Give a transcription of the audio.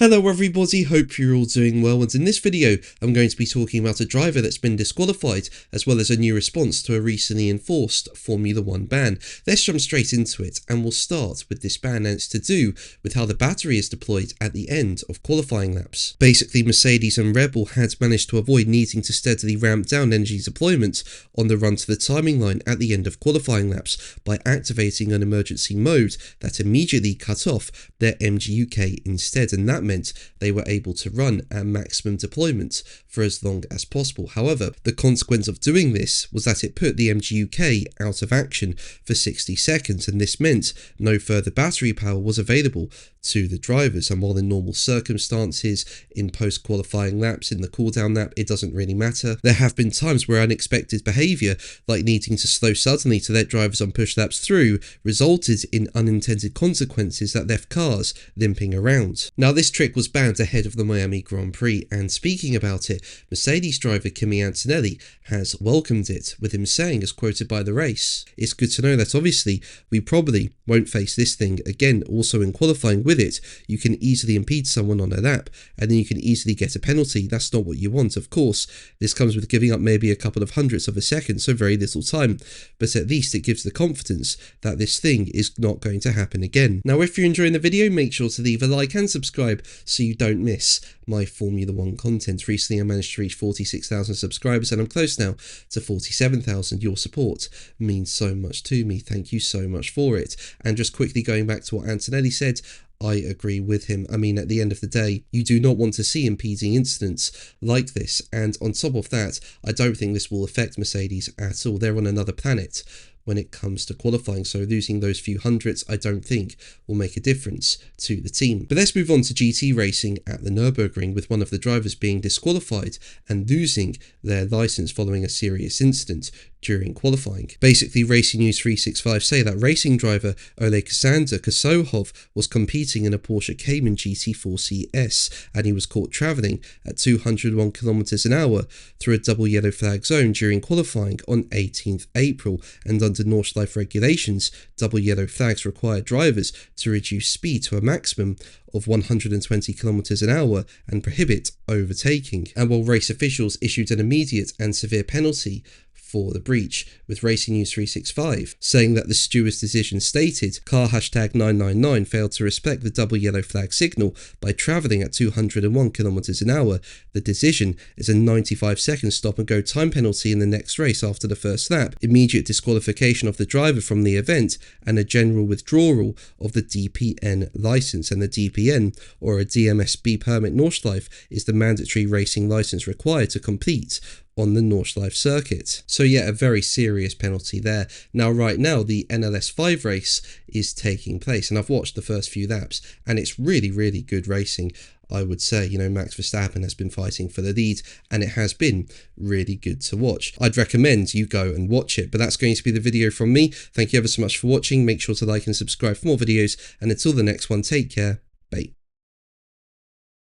Hello everybody, hope you're all doing well, and in this video I'm going to be talking about a driver that's been disqualified, as well as a new response to a recently enforced Formula 1 ban. Let's jump straight into it, and we'll start with this ban, and it's to do with how the battery is deployed at the end of qualifying laps. Basically, Mercedes and Red Bull had managed to avoid needing to steadily ramp down energy deployment on the run to the timing line at the end of qualifying laps by activating an emergency mode that immediately cut off their MGUK instead, and that meant they were able to run at maximum deployment for as long as possible. However, the consequence of doing this was that it put the MGUK out of action for 60 seconds, and this meant no further battery power was available to the drivers. And while in normal circumstances, in post-qualifying laps, in the cooldown lap, it doesn't really matter, there have been times where unexpected behaviour, like needing to slow suddenly to let drivers on push laps through, resulted in unintended consequences that left cars limping around. Now, this trick was banned ahead of the Miami Grand Prix, and speaking about it, Mercedes driver Kimi Antonelli has welcomed it, with him saying, as quoted by the race, "It's good to know that obviously we probably won't face this thing again. Also, in qualifying with it, you can easily impede someone on a lap, and then you can easily get a penalty. That's not what you want. Of course, this comes with giving up maybe a couple of hundredths of a second, so very little time, but at least it gives the confidence that this thing is not going to happen again." Now, if you're enjoying the video, make sure to leave a like and subscribe so you don't miss my Formula 1 content. Recently, I managed to reach 46,000 subscribers, and I'm close now to 47,000. Your support means so much to me. Thank you so much for it. And just quickly going back to what Antonelli said, I agree with him. I mean, at the end of the day, you do not want to see impeding incidents like this. And on top of that, I don't think this will affect Mercedes at all. They're on another planet when it comes to qualifying, so losing those few hundredths I don't think will make a difference to the team. But let's move on to GT racing at the Nürburgring, with one of the drivers being disqualified and losing their license following a serious incident during qualifying. Basically, Racing News 365 say that racing driver Alexander Kosohov was competing in a Porsche Cayman GT4 CS, and he was caught travelling at 201 km an hour through a double yellow flag zone during qualifying on 18th April, and under Nordschleife regulations, double yellow flags require drivers to reduce speed to a maximum of 120 km an hour and prohibit overtaking. And while race officials issued an immediate and severe penalty for the breach, with Racing News 365 saying that the steward's decision stated, car #999 failed to respect the double yellow flag signal by travelling at 201 km an hour. The decision is a 95-second stop and go time penalty in the next race after the first lap, immediate disqualification of the driver from the event, and a general withdrawal of the DPN licence. And the DPN, or a DMSB permit Nordschleife, is the mandatory racing licence required to compete on the Nordschleife circuit. So yeah, a very serious penalty there. Now, right now, the NLS 5 race is taking place, and I've watched the first few laps, and it's really, really good racing. I would say, you know, Max Verstappen has been fighting for the lead, and it has been really good to watch. I'd recommend you go and watch it, but that's going to be the video from me. Thank you ever so much for watching. Make sure to like and subscribe for more videos, and until the next one, take care. Bye.